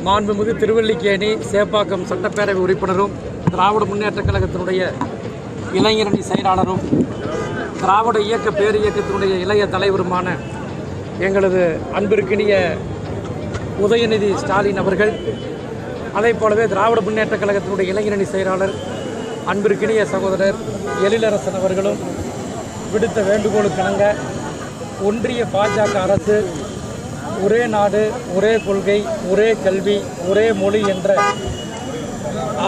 மாண்புமிகு திருவல்லிக்கேணி சேப்பாக்கம் சட்டப்பேரவை உறுப்பினரும் திராவிட முன்னேற்றக் கழகத்தினுடைய இளைஞரணி செயலாளரும் திராவிட இயக்க பேரியக்கத்தினுடைய இளைய தலைவருமான எங்களது அன்பிற்கினிய உதயநிதி ஸ்டாலின் அவர்கள், அதே போலவே திராவிட முன்னேற்றக் கழகத்தினுடைய இளைஞரணி செயலாளர் அன்பிற்கினிய சகோதரர் எழிலரசன் அவர்களும் விடுத்த வேண்டுகோளுக்கிணங்க ஒன்றிய பாஜக அரசு ஒரே நாடு, ஒரே கொள்கை, ஒரே கல்வி, ஒரே மொழி என்ற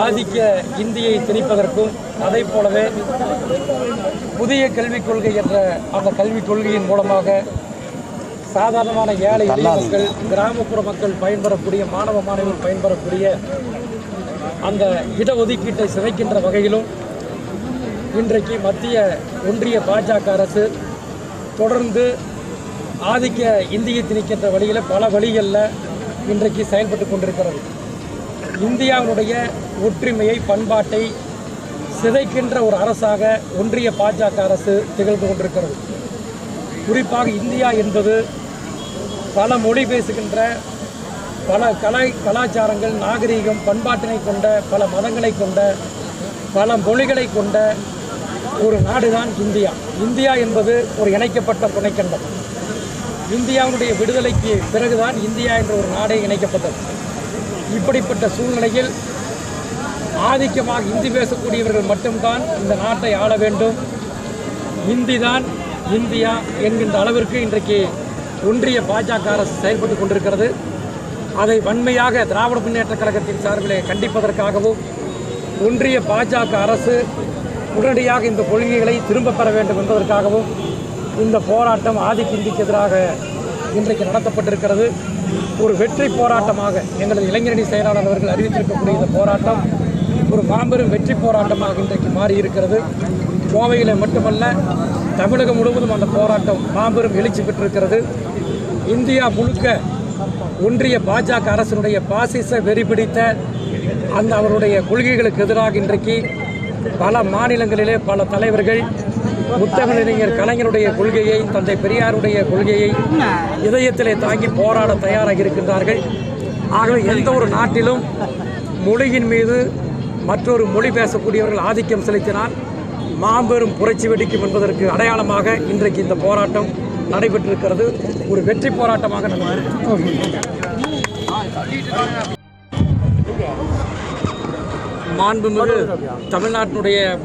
ஆதிக்க இந்தியை திணிப்பதற்கும், அதை போலவே புதிய கல்விக் கொள்கை என்ற அந்த கல்விக் கொள்கையின் மூலமாக சாதாரணமான ஏழை எளிய மக்கள், கிராமப்புற மக்கள் பயன்பெறக்கூடிய, மாணவ மாணவிகள் பயன்பெறக்கூடிய அந்த இடஒதுக்கீட்டை சிதைக்கின்ற வகையிலும் இன்றைக்கு மத்திய ஒன்றிய பாஜக அரசு தொடர்ந்து ஆதிக்க இந்தியை திணிக்கின்ற வழியில் பல வழிகளில் இன்றைக்கு செயல்பட்டு கொண்டிருக்கிறது. இந்தியாவினுடைய ஒற்றுமையை, பண்பாட்டை சிதைக்கின்ற ஒரு அரசாக ஒன்றிய பாஜக அரசு திகழ்ந்து கொண்டிருக்கிறது. குறிப்பாக இந்தியா என்பது பல மொழி பேசுகின்ற, பல கலாச்சாரங்கள், நாகரீகம், பண்பாட்டினை கொண்ட, பல மதங்களை கொண்ட, பல மொழிகளை கொண்ட ஒரு நாடுதான் இந்தியா. இந்தியா என்பது ஒரு இணைக்கப்பட்ட துணைக்கண்டம். இந்தியாவுடைய விடுதலைக்கு பிறகுதான் இந்தியா என்ற ஒரு நாடே இணைக்கப்பட்டது. இப்படிப்பட்ட சூழ்நிலையில் ஆதிக்கமாக இந்தி பேசக்கூடியவர்கள் மட்டும்தான் இந்த நாட்டை ஆள வேண்டும், இந்தி தான் இந்தியா என்கின்ற அளவிற்கு இன்றைக்கு ஒன்றிய பாஜக அரசு செயல்பட்டு கொண்டிருக்கிறது. அதை வன்மையாக திராவிட முன்னேற்றக் கழகத்தின் சார்பிலே கண்டிப்பதற்காகவும் ஒன்றிய பாஜக அரசு உடனடியாக இந்த கொள்கைகளை திரும்ப பெற வேண்டும் என்பதற்காகவும் இந்த போராட்டம் ஆதிக்க இந்திக்கு எதிராக இன்றைக்கு நடத்தப்பட்டிருக்கிறது. ஒரு வெற்றி போராட்டமாக எங்களது இளைஞரணி செயலாளர் அவர்கள் அறிவித்திருக்கக்கூடிய இந்த போராட்டம் ஒரு மாபெரும் வெற்றி போராட்டமாக இன்றைக்கு மாறியிருக்கிறது. கோவையில் மட்டுமல்ல, தமிழகம் முழுவதும் அந்த போராட்டம் மாபெரும் எழுச்சி பெற்றிருக்கிறது. இந்தியா முழுக்க ஒன்றிய பாஜக அரசினுடைய பாசிச வெறி பிடித்த அந்த அவருடைய கொள்கைகளுக்கு எதிராக இன்றைக்கு பல மாநிலங்களிலே பல தலைவர்கள் முத்தமிழறிஞர் கலைஞருடைய கொள்கையை, தந்தை பெரியாருடைய கொள்கையை இதயத்திலே தாங்கி போராட தயாராக இருக்கின்றார்கள். ஆகவே எந்த ஒரு நாட்டிலும் மொழியின் மீது மற்றொரு மொழி பேசக்கூடியவர்கள் ஆதிக்கம் செலுத்தினால் மாபெரும் புரட்சி வெடிக்கும் என்பதற்கு அடையாளமாக இன்றைக்கு இந்த போராட்டம் நடைபெற்றிருக்கிறது. ஒரு வெற்றி போராட்டமாக மாண்புமிகு தமிழ்நாட்டினுடைய